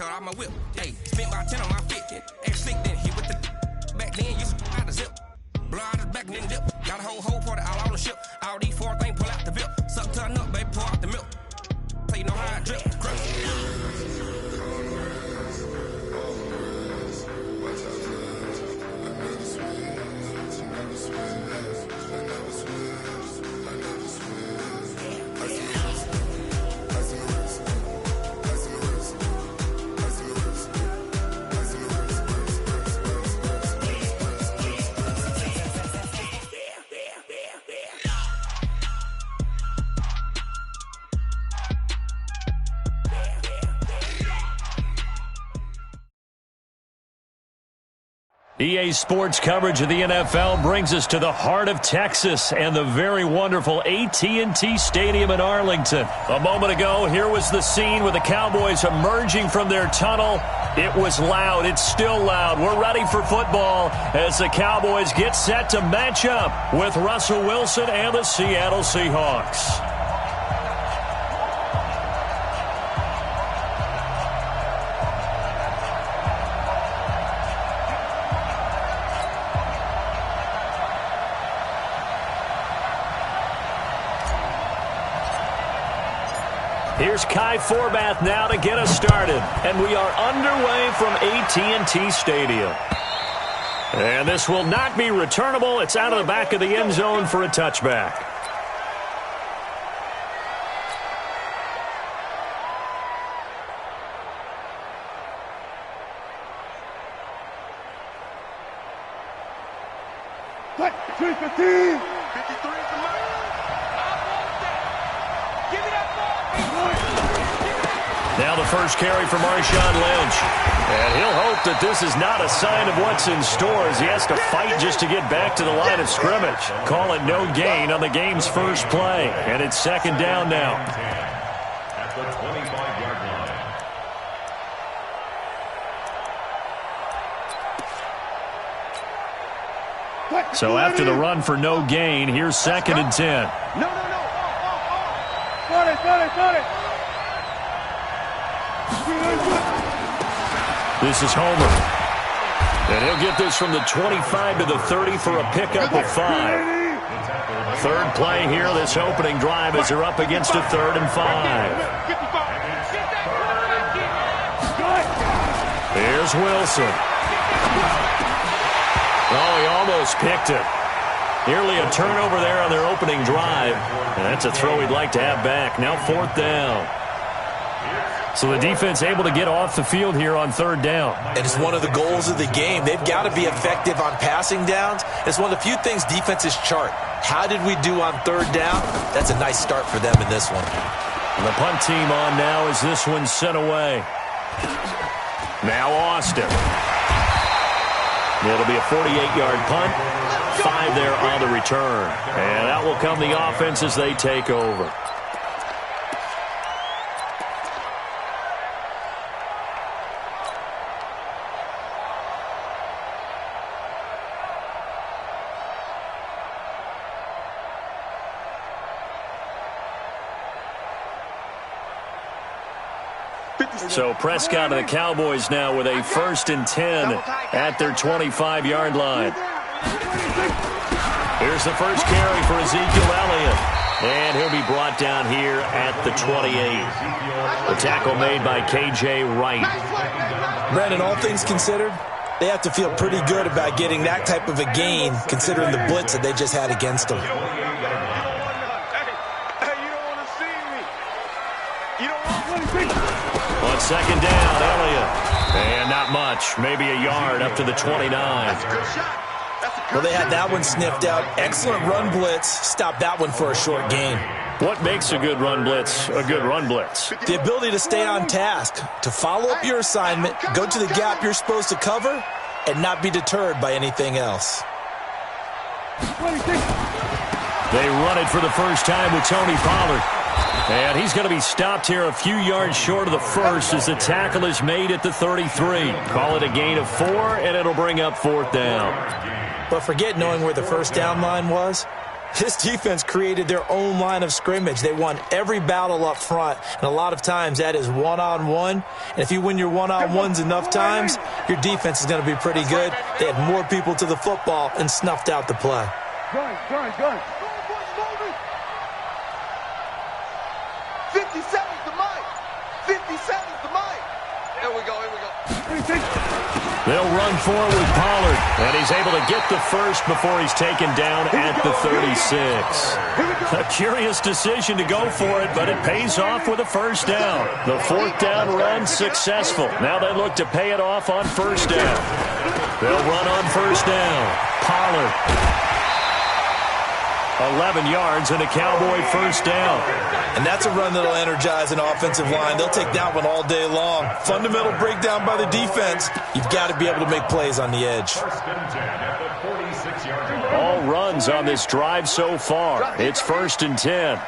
shot out my whip. Hey, spent about 10 on my fit. X slick then hit with the back then you out the zip. Blow out his back and then dip. Got a whole party all on the ship. All these four things pull out the VIP. Suck turn up, baby, pour out the milk. So you know how I drip. EA Sports coverage of the NFL brings us to the heart of Texas and the very wonderful AT&T Stadium in Arlington. A moment ago, here was the scene with the Cowboys emerging from their tunnel. It was loud. It's still loud. We're ready for football as the Cowboys get set to match up with Russell Wilson and the Seattle Seahawks. Here's Kai Forbath now to get us started. And we are underway from AT&T Stadium. And this will not be returnable. It's out of the back of the end zone for a touchback. Now the first carry for Marshawn Lynch. And he'll hope that this is not a sign of what's in store as he has to fight just to get back to the line of scrimmage. Call it no gain on the game's first play. And it's second down now. At the 25-yard line. So after the run for no gain, here's second and 10. No. Got it. This is Homer. And he'll get this from the 25 to the 30 for a pickup of 5. Third play here, this opening drive as they're up against a 3rd and 5. Here's Wilson. Oh, he almost picked it. Nearly a turnover there on their opening drive. And that's a throw he'd like to have back. Now 4th down. So the defense able to get off the field here on 3rd down. And it's one of the goals of the game. They've got to be effective on passing downs. It's one of the few things defenses chart. How did we do on 3rd down? That's a nice start for them in this one. And the punt team on now as this one's sent away. Now Austin. It'll be a 48-yard punt. 5 there on the return. And out will come the offense as they take over. So Prescott and the Cowboys now with a 1st and 10 at their 25-yard line. Here's the first carry for Ezekiel Elliott. And he'll be brought down here at the 28. The tackle made by K.J. Wright. Brandon, all things considered, they have to feel pretty good about getting that type of a gain considering the blitz that they just had against them. On 2nd down, Elliott. And not much. Maybe a yard up to the 29. Well, they had that one sniffed out. Excellent run blitz. Stopped that one for a short gain. What makes a good run blitz a good run blitz? The ability to stay on task, to follow up your assignment, go to the gap you're supposed to cover, and not be deterred by anything else. They run it for the first time with Tony Pollard. And he's going to be stopped here a few yards short of the first as the tackle is made at the 33. Call it a gain of 4, and it'll bring up 4th down. But forget knowing where the first down line was. This defense created their own line of scrimmage. They won every battle up front, and a lot of times that is one-on-one. And if you win your one-on-ones enough times, your defense is going to be pretty good. They had more people to the football and snuffed out the play. Gun. 57's the mic. 57's the mic. Here we go. They'll run forward with Pollard, and he's able to get the first before he's taken down at the 36. A curious decision to go for it, but it pays off with a first down. The fourth down run successful. Now they look to pay it off on first down. They'll run on first down. Pollard. 11 yards and a Cowboy first down. And that's a run that'll energize an offensive line. They'll take that one all day long. Fundamental breakdown by the defense. You've got to be able to make plays on the edge. All runs on this drive so far. It's 1st and 10.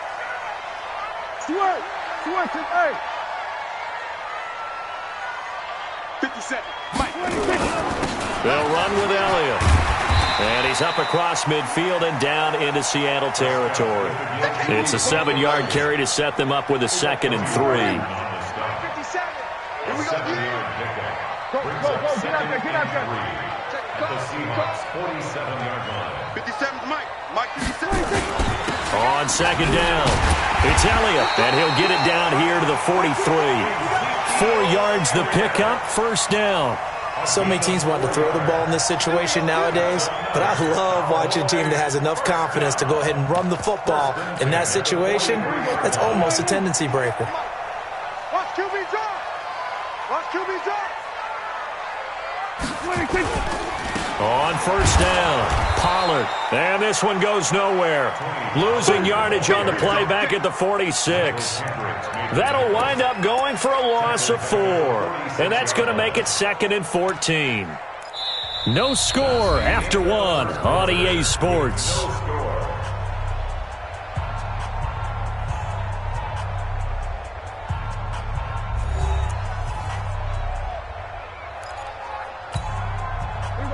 57. Mike. They'll run with Elliott. And he's up across midfield and down into Seattle territory. It's a 7-yard carry to set them up with a 2nd and 3. 57. Here we go. Get out there. The Seahawks 47-yard line. 57's Mike. Mike 57. On 2nd down, it's Elliott, and he'll get it down here to the 43. 4 yards the pickup, first down. So many teams want to throw the ball in this situation nowadays, but I love watching a team that has enough confidence to go ahead and run the football. In that situation, that's almost a tendency breaker. Watch QB drop. Watch QB drop. On first down, Pollard. And this one goes nowhere. Losing yardage on the play back at the 46. That'll wind up going for a loss of 4. And that's going to make it 2nd and 14. No score after 1 on EA Sports.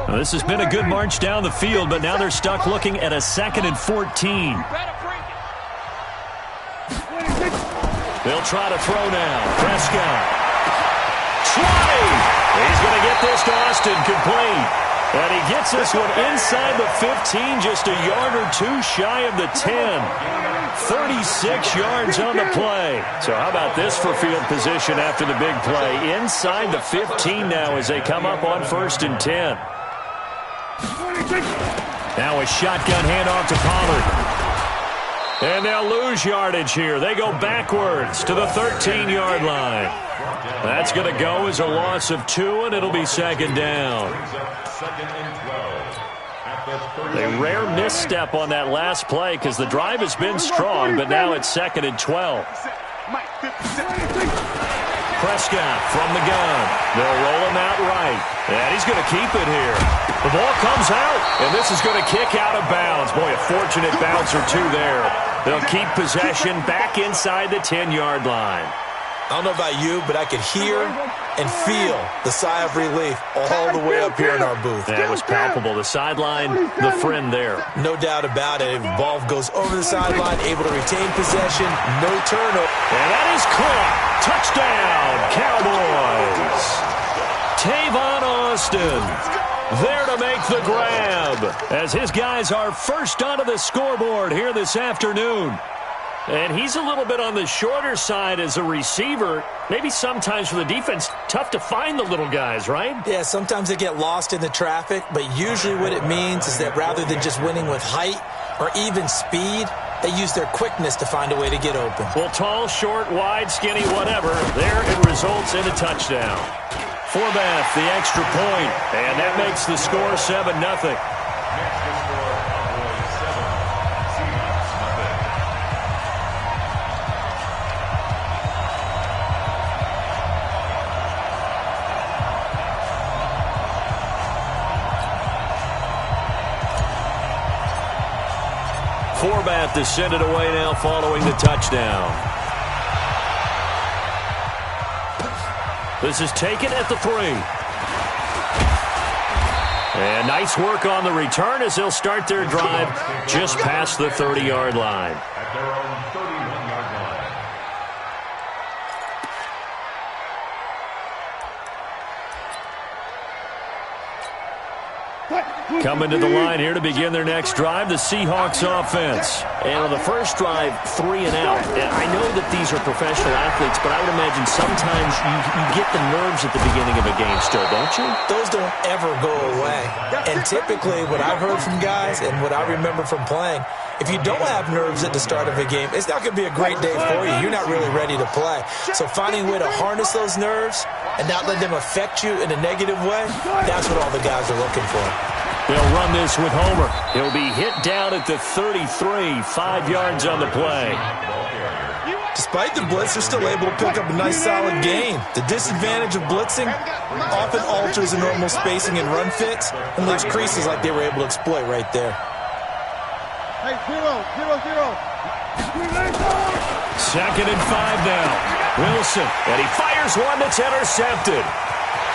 Now, this has been a good march down the field, but now they're stuck looking at a 2nd and 14. They'll try to throw now. Prescott. Try! He's going to get this to Austin complete. And he gets this one inside the 15, just a yard or 2 shy of the 10. 36 yards on the play. So how about this for field position after the big play? Inside the 15 now as they come up on 1st and 10. Now a shotgun handoff to Pollard. And they'll lose yardage here. They go backwards to the 13-yard line. That's going to go as a loss of 2, and it'll be 2nd down. A rare misstep on that last play because the drive has been strong, but now it's 2nd and 12. Prescott from the gun. They'll roll him out right. And he's going to keep it here. The ball comes out, and this is going to kick out of bounds. Boy, a fortunate bounce or 2 there. They'll keep possession back inside the 10-yard line. I don't know about you, but I could hear and feel the sigh of relief all the way up here in our booth. That was palpable. The sideline, the friend there. No doubt about it. The ball goes over the sideline, able to retain possession, no turnover. And that is caught. Touchdown, Cowboys. Tavon Austin there to make the grab as his guys are first onto the scoreboard here this afternoon. And he's a little bit on the shorter side as a receiver. Maybe sometimes for the defense, tough to find the little guys, right? Yeah, sometimes they get lost in the traffic, but usually what it means is that rather than just winning with height or even speed, they use their quickness to find a way to get open. Well, tall, short, wide, skinny, whatever, there it results in a touchdown. Forbath, the extra point, and that makes the score 7-0. Forbath to send it away now following the touchdown. This is taken at the 3. And nice work on the return as they'll start their drive just past the 30-yard line. At their own 31-yard line. Coming to the line here to begin their next drive, the Seahawks offense. And on the first drive, 3 and out. And I know that these are professional athletes, but I would imagine sometimes you get the nerves at the beginning of a game still, don't you? Those don't ever go away. And typically what I've heard from guys and what I remember from playing, if you don't have nerves at the start of a game, it's not going to be a great day for you. You're not really ready to play. So finding a way to harness those nerves and not let them affect you in a negative way, that's what all the guys are looking for. They'll run this with Homer. He'll be hit down at the 33, 5 yards on the play. Despite the blitz, they're still able to pick up a nice solid gain. The disadvantage of blitzing often alters the normal spacing and run fits and leaves creases like they were able to exploit right there. Hey, 0-0-0. 2nd and 5 now. Wilson, and he fires one that's intercepted.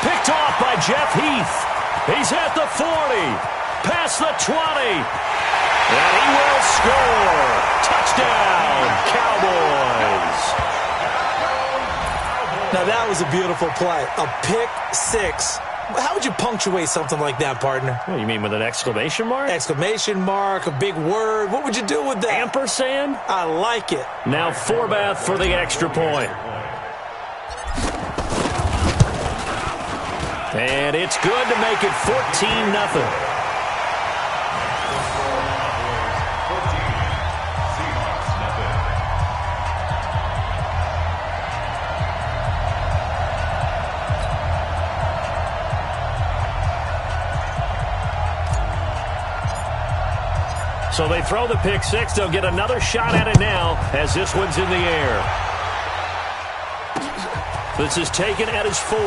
Picked off by Jeff Heath. He's at the 40, past the 20, and he will score. Touchdown, Cowboys. Now that was a beautiful play, a pick six. How would you punctuate something like that, partner? What, you mean with an exclamation mark? Exclamation mark, a big word. What would you do with that? Ampersand? I like it. Now Forbath for the extra point. And it's good to make it 14-0. So they throw the pick six. They'll get another shot at it now as this one's in the air. This is taken at his 4.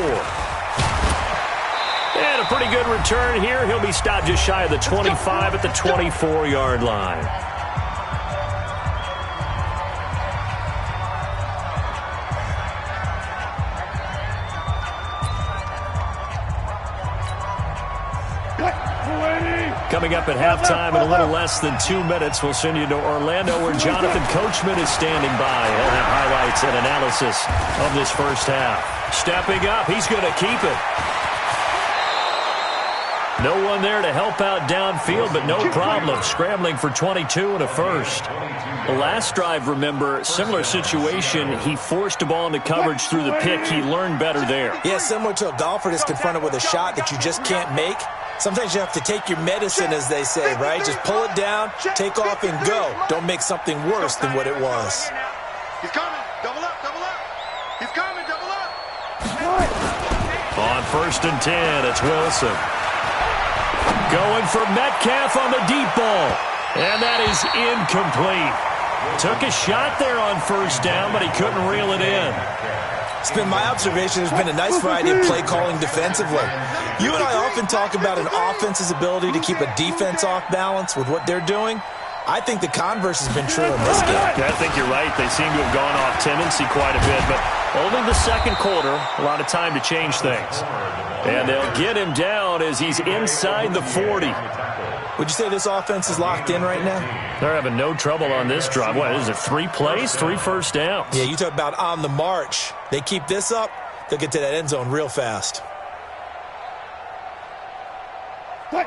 And a pretty good return here. He'll be stopped just shy of the 25 at the 24-yard line. Coming up at halftime in a little less than 2 minutes, we'll send you to Orlando where Jonathan Coachman is standing by. He'll have highlights and analysis of this first half. Stepping up, he's going to keep it. No one there to help out downfield, but no problem. Scrambling for 22 and a first. The last drive, remember, similar situation. He forced the ball into coverage through the pick. He learned better there. Yeah, similar to a golfer that's confronted with a shot that you just can't make. Sometimes you have to take your medicine, as they say, right? Just pull it down, take off, and go. Don't make something worse than what it was. He's coming. Double up, double up. He's coming, double up. On 1st and 10, it's Wilson. Going for Metcalf on the deep ball. And that is incomplete. Took a shot there on 1st down, but he couldn't reel it in. It's been my observation there's been a nice variety of play calling defensively. You and I often talk about an offense's ability to keep a defense off balance with what they're doing. I think the converse has been true in this game. Yeah, I think you're right. They seem to have gone off tendency quite a bit, but only the second quarter, a lot of time to change things. And they'll get him down as he's inside the 40. Would you say this offense is locked in right now? They're having no trouble on this drive. What, is it 3 plays, 3 first downs? Yeah, you talk about on the march. They keep this up, they'll get to that end zone real fast.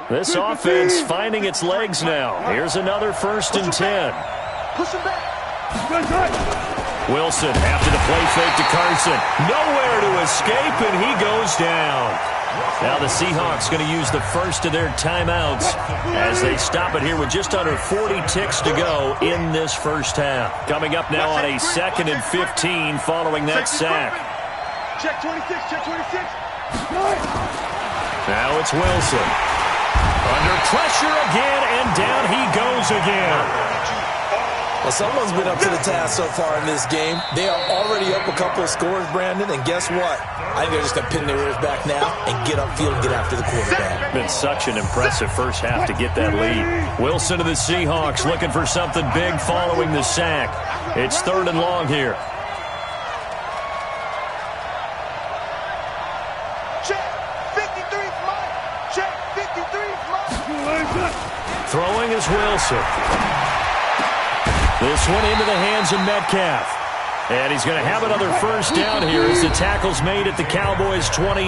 This offense finding its legs now. Here's another 1st and 10. Push him back. Wilson after the play fake to Carson. Nowhere to escape, and he goes down. Now the Seahawks going to use the first of their timeouts as they stop it here with just under 40 ticks to go in this first half. Coming up now on a 2nd and 15 following that sack. Check 26, check 26. Now it's Wilson. Under pressure again, and down he goes again. Well, someone's been up to the task so far in this game. They are already up a couple of scores, Brandon, and guess what? I think they're just going to pin their ears back now and get upfield and get after the quarterback. Been such an impressive first half to get that lead. Wilson to the Seahawks looking for something big following the sack. It's 3rd and long here. Check 53 is mine. Check 53. Throwing is Wilson. This one into the hands of Metcalf. And he's going to have another first down here as the tackle's made at the Cowboys' 28.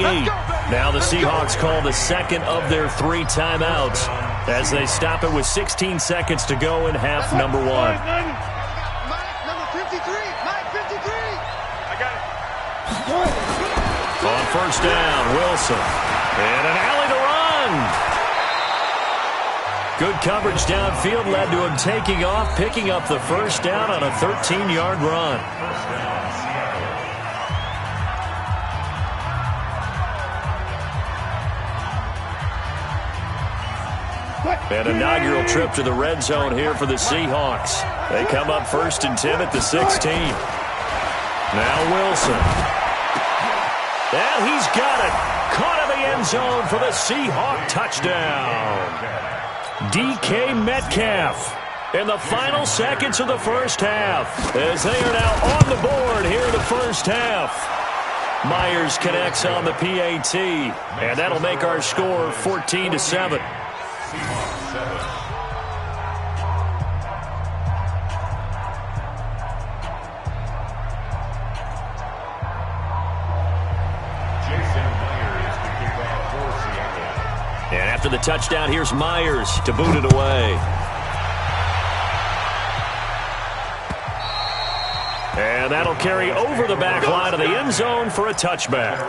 Now the Seahawks call the second of their 3 timeouts as they stop it with 16 seconds to go in half number 1. Number 53. Mike 53. I got it. On first down, Wilson. And an alley to run. Good coverage downfield led to him taking off, picking up the first down on a 13-yard run. An inaugural trip to the red zone here for the Seahawks. They come up 1st and 10 at the 16. Now Wilson. And he's got it. Caught in the end zone for the Seahawk touchdown. DK Metcalf in the final seconds of the first half as they are now on the board here in the first half. Myers connects on the PAT, and that'll make our score 14-7. And after the touchdown, here's Myers to boot it away. And that'll carry over the back line of the end zone for a touchback.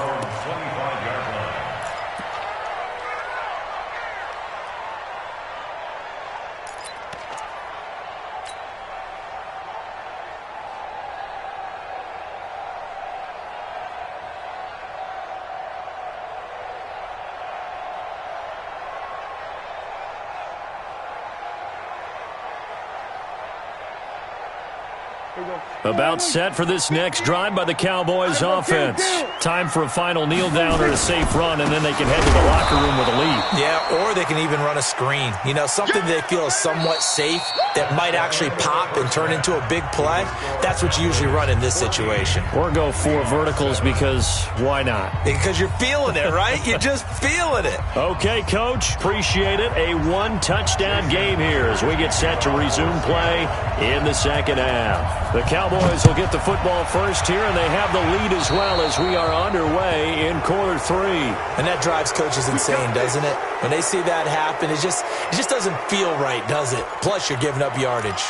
About set for this next drive by the Cowboys offense. Time for a final kneel down or a safe run, and then they can head to the locker room with a lead. Yeah, or they can even run a screen. You know, something they feel is somewhat safe that might actually pop and turn into a big play. That's what you usually run in this situation. Or go 4 verticals because why not? Because you're feeling it, right? You're just feeling it. Okay, Coach. Appreciate it. A 1-touchdown game here as we get set to resume play in the second half. The Cowboys will get the football first here, and they have the lead as well as we are underway in quarter 3. And that drives coaches insane, doesn't it? When they see that happen, it just doesn't feel right, does it? Plus, you're giving up yardage.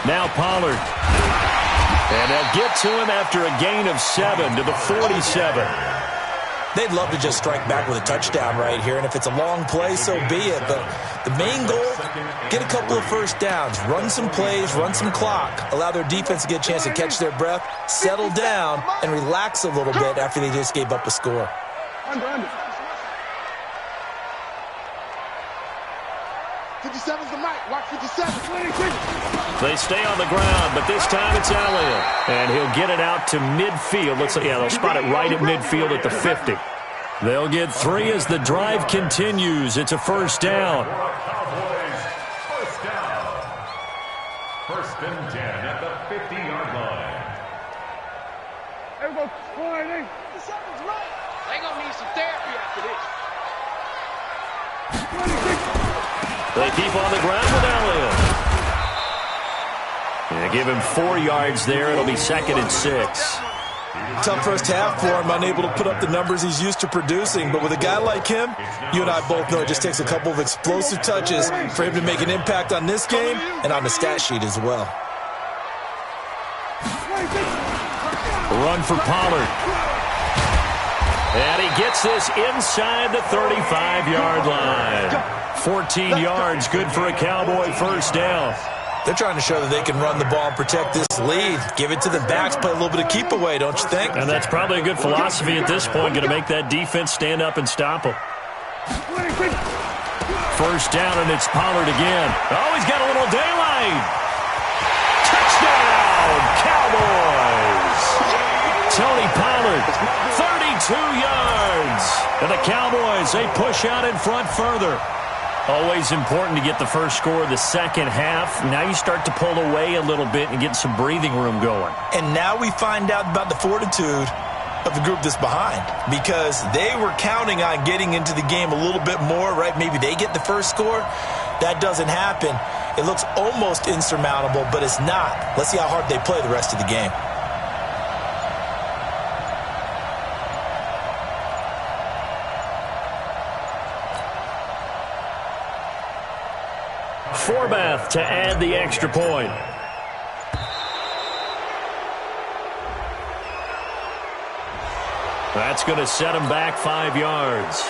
Now Pollard. And they'll get to him after a gain of 7 to the 47. They'd love to just strike back with a touchdown right here, and if it's a long play, so be it. But the main goal, get a couple of first downs, run some plays, run some clock, allow their defense to get a chance to catch their breath, settle down, and relax a little bit after they just gave up a score. Under. 57's the mic. Watch 57. They stay on the ground, but this time it's Elliott. And he'll get it out to midfield. They'll spot it right at midfield at the 50. They'll get 3 as the drive continues. It's a first down. First and 10 at the 50-yard line. There we go. 57's right. They gonna need some therapy after this. 26. They keep on the ground with Elliott. Yeah, give him 4 yards there. It'll be 2nd and 6. Tough first half for him, unable to put up the numbers he's used to producing. But with a guy like him, you and I both know it just takes a couple of explosive touches for him to make an impact on this game and on the stat sheet as well. Run for Pollard. And he gets this inside the 35-yard line. 14 yards, good for a Cowboy first down. They're trying to show that they can run the ball and protect this lead. Give it to the backs, play a little bit of keep away, don't you think? And that's probably a good philosophy at this point, going to make that defense stand up and stop them. First down, and it's Pollard again. Oh, he's got a little daylight. Touchdown, Cowboys. Tony Pollard, 32 yards. And the Cowboys, they push out in front further. Always important to get the first score of the second half. Now you start to pull away a little bit and get some breathing room going. And now we find out about the fortitude of the group that's behind, because they were counting on getting into the game a little bit more, right? Maybe they get the first score. That doesn't happen. It looks almost insurmountable, but it's not. Let's see how hard they play the rest of the game. Forbath to add the extra point. That's going to set him back 5 yards.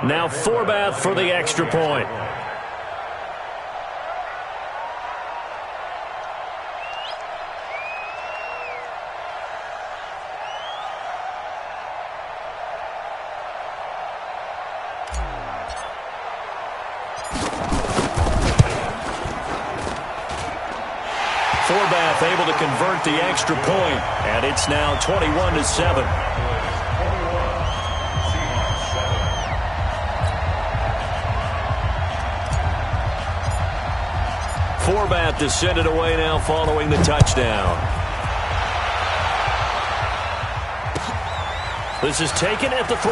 Now Forbath for the extra point. Forbath able to convert the extra point, and it's now 21-7. Forbath to send it away now following the touchdown. This is taken at the 3.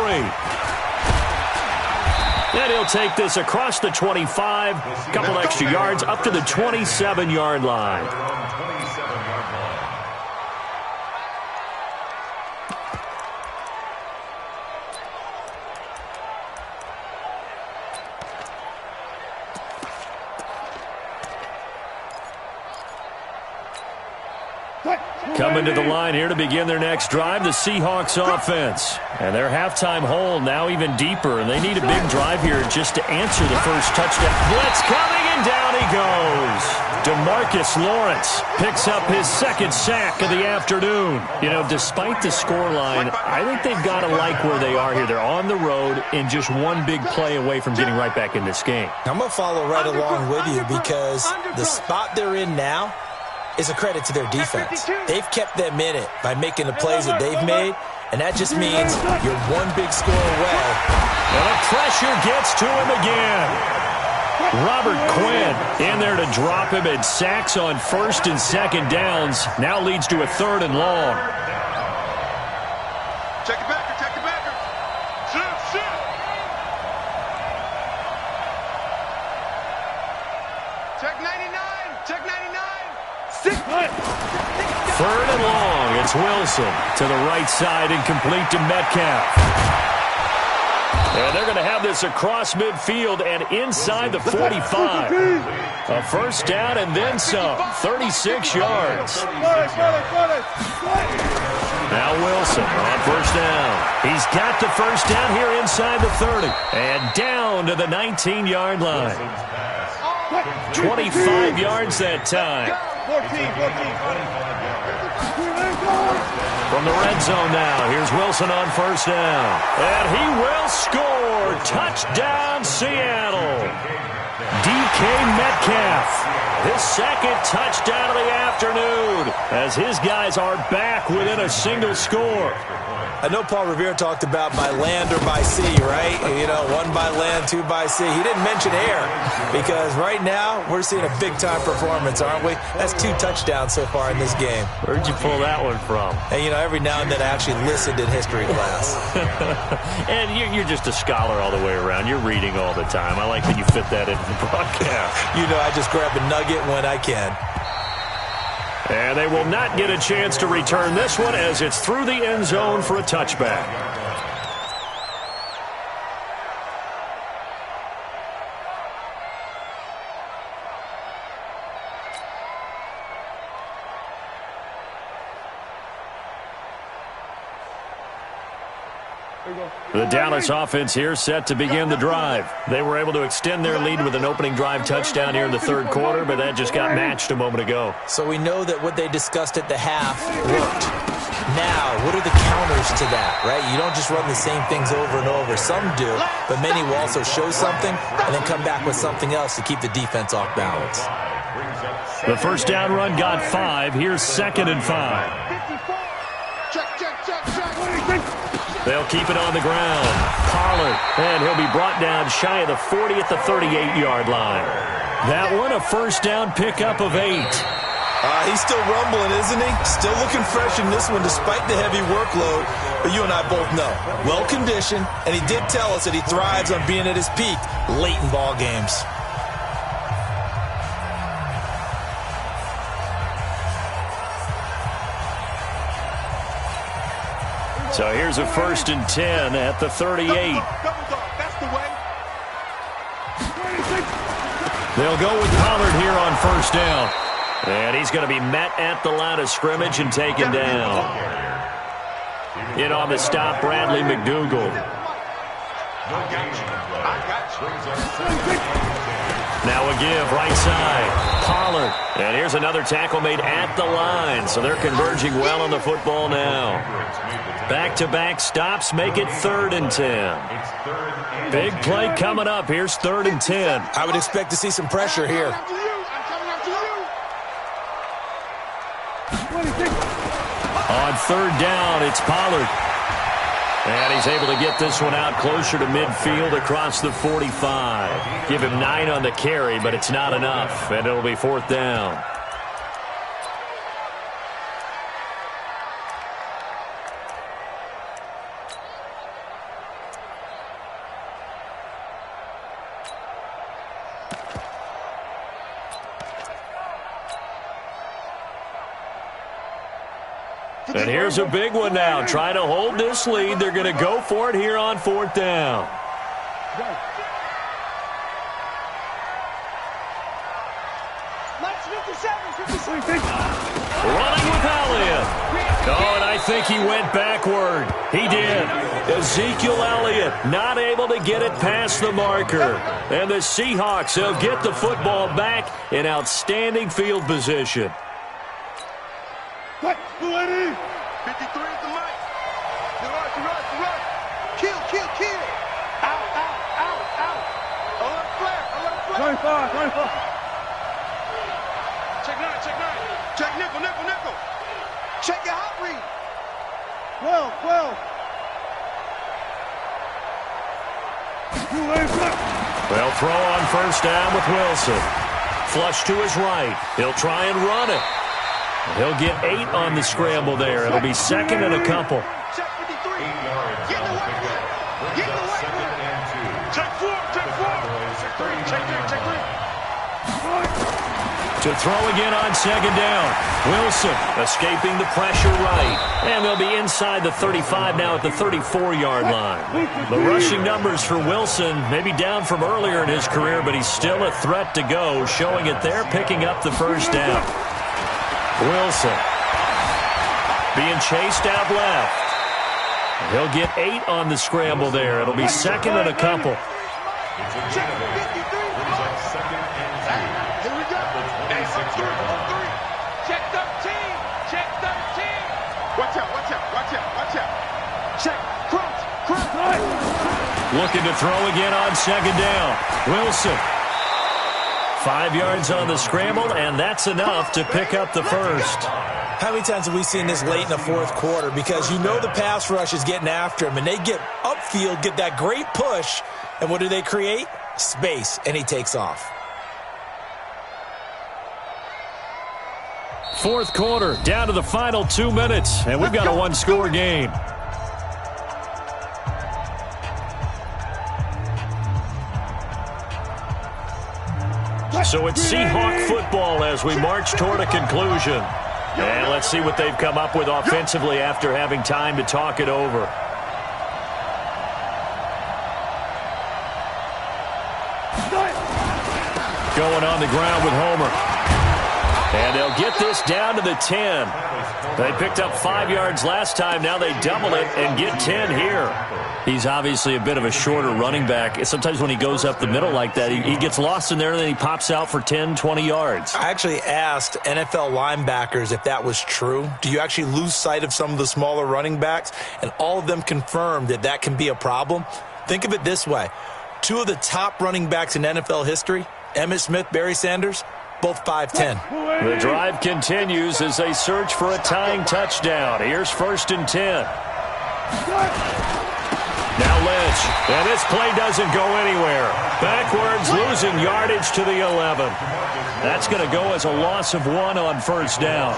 And he'll take this across the 25, couple extra yards up to the 27-yard line. Coming to the line here to begin their next drive, the Seahawks offense. And their halftime hole now even deeper, and they need a big drive here just to answer the first touchdown. Blitz coming, and down he goes. DeMarcus Lawrence picks up his second sack of the afternoon. You know, despite the scoreline, I think they've got to like where they are here. They're on the road and just one big play away from getting right back in this game. I'm going to follow right along with you, because the spot they're in now is a credit to their defense. They've kept them in it by making the plays that they've made, and that just means you're one big score away. And the pressure gets to him again. Robert Quinn in there to drop him, and sacks on first and second downs. Now leads to a 3rd and long. Check it back, check it back. Shoot. Check 99, check 99. 3rd and long. It's Wilson to the right side, incomplete to Metcalf. And they're going to have this across midfield and inside the 45. A first down and then some. 36 yards. Now Wilson on first down. He's got the first down here inside the 30. And down to the 19-yard line. 25 yards that time. 14. From the red zone now, here's Wilson on first down. And he will score. Touchdown, Seattle. DK Metcalf, his second touchdown of the afternoon, as his guys are back within a single score. I know Paul Revere talked about by land or by sea, right? You know, 1 by land, 2 by sea. He didn't mention air, because right now we're seeing a big-time performance, aren't we? That's 2 touchdowns so far in this game. Where'd you pull that one from? And, you know, every now and then I actually listened in history class. And you're just a scholar all the way around. You're reading all the time. I like that you fit that into the broadcast. You know, I just grab a nugget when I can. And they will not get a chance to return this one, as it's through the end zone for a touchback. The Dallas offense here set to begin the drive. They were able to extend their lead with an opening drive touchdown here in the 3rd quarter, but that just got matched a moment ago. So we know that what they discussed at the half worked. Now, what are the counters to that, right? You don't just run the same things over and over. Some do, but many will also show something and then come back with something else to keep the defense off balance. The first down run got 5. Here's 2nd and 5. They'll keep it on the ground. Pollard, and he'll be brought down shy of the 40 at the 38-yard line. That one, a first down pickup of 8. He's still rumbling, isn't he? Still looking fresh in this one despite the heavy workload. But you and I both know, well-conditioned, and he did tell us that he thrives on being at his peak late in ball games. So here's a 1st and 10 at the 38. That's the way. They'll go with Pollard here on first down. And he's going to be met at the line of scrimmage and taken down. In on the stop, Bradley McDougal. Now a give, right side. Pollard. And here's another tackle made at the line. So they're converging well on the football now. Back-to-back stops make it 3rd and 10. Big play coming up. Here's 3rd and 10. I would expect to see some pressure here. On 3rd down, it's Pollard. And he's able to get this one out closer to midfield across the 45. Give him 9 on the carry, but it's not enough. And it'll be 4th down. And here's a big one now. Trying to hold this lead. They're going to go for it here on 4th down. Running with Elliott. Oh, and I think he went backward. He did. Ezekiel Elliott not able to get it past the marker. And the Seahawks will get the football back in outstanding field position. 53 at the mic. Run. Kill. Out. Alert flare. 25. Check 9. Check nickel. Check your hot read. 12. They'll throw on first down with Wilson. Flush to his right. He'll try and run it. He'll get 8 on the scramble there. It'll be 2nd and a couple. Check 53. Get the white one. Check 4. Check 3. To throw again on 2nd down. Wilson escaping the pressure right. And they'll be inside the 35 now at the 34-yard line. The rushing numbers for Wilson maybe down from earlier in his career, but he's still a threat to go, showing it there, picking up the first down. Wilson being chased out left. He'll get 8 on the scramble there. It'll be 2nd and a couple. Check 53. Here we go. Check 13. Watch out. Check. Crouch. Looking to throw again on 2nd down. Wilson. 5 yards on the scramble, and that's enough to pick up the first. How many times have we seen this late in the 4th quarter? Because you know the pass rush is getting after him, and they get upfield, get that great push, and what do they create? Space, and he takes off. 4th quarter, down to the final 2 minutes, and we've got a 1-score game. So it's Seahawk football as we march toward a conclusion. And let's see what they've come up with offensively after having time to talk it over. Going on the ground with Homer. And they'll get this down to the 10. They picked up 5 yards last time. Now they double it and get 10 here. He's obviously a bit of a shorter running back. Sometimes when he goes up the middle like that, he gets lost in there, and then he pops out for 10, 20 yards. I actually asked NFL linebackers if that was true. Do you actually lose sight of some of the smaller running backs? And all of them confirmed that that can be a problem. Think of it this way. 2 of the top running backs in NFL history, Emmitt Smith, Barry Sanders, both 5'10". The drive continues as they search for a tying touchdown. Here's 1st and 10. Now Lynch, and this play doesn't go anywhere. Backwards, losing yardage to the 11. That's going to go as a loss of 1 on 1st down.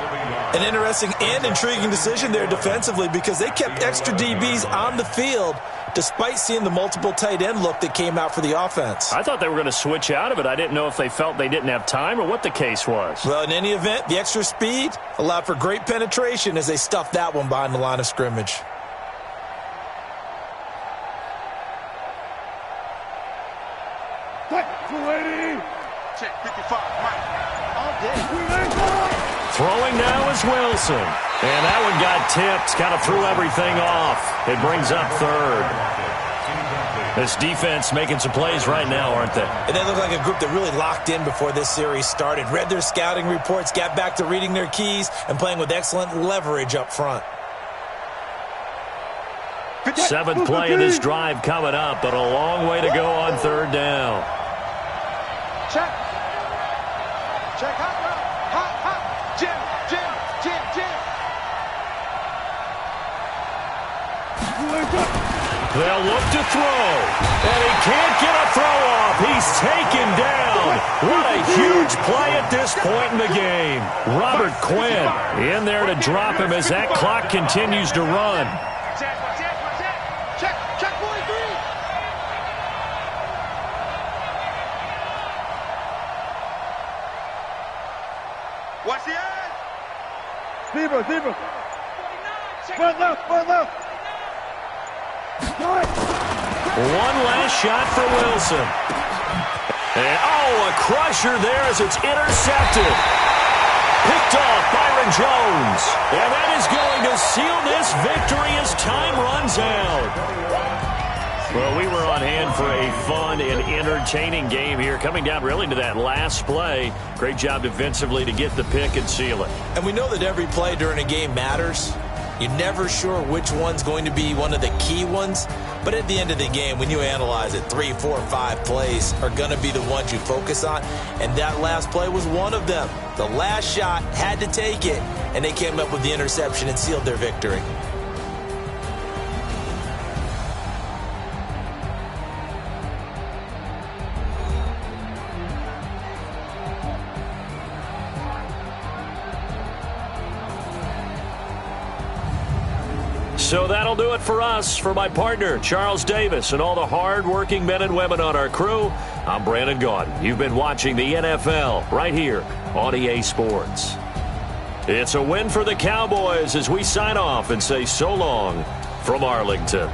An interesting and intriguing decision there defensively because they kept extra DBs on the field despite seeing the multiple tight end look that came out for the offense. I thought they were going to switch out of it. I didn't know if they felt they didn't have time or what the case was. Well, in any event, the extra speed allowed for great penetration as they stuffed that one behind the line of scrimmage. Check 55, Mike. All day. Throwing now is Wilson. And that one got tipped. Kind of threw everything off. It brings up 3rd. This defense making some plays right now, aren't they? And they look like a group that really locked in before this series started. Read their scouting reports, got back to reading their keys, and playing with excellent leverage up front. 7th play of this drive coming up, but a long way to go on 3rd down. Check. Check. Hot. Jim. They'll look to throw, and he can't get a throw off. He's taken down. What a huge play at this point in the game. Robert Quinn in there to drop him as that clock continues to run. Check 43. Watch the edge. Zebra. Front left. One last shot for Wilson. And, a crusher there as it's intercepted. Picked off Byron Jones. And that is going to seal this victory as time runs out. Well, we were on hand for a fun and entertaining game here, coming down really to that last play. Great job defensively to get the pick and seal it. And we know that every play during a game matters. You're never sure which one's going to be one of the key ones. But at the end of the game, when you analyze it, 3, 4, 5 plays are going to be the ones you focus on. And that last play was one of them. The last shot had to take it, and they came up with the interception and sealed their victory. So that'll do it for us. For my partner, Charles Davis, and all the hard-working men and women on our crew, I'm Brandon Gaudin. You've been watching the NFL right here on EA Sports. It's a win for the Cowboys as we sign off and say so long from Arlington.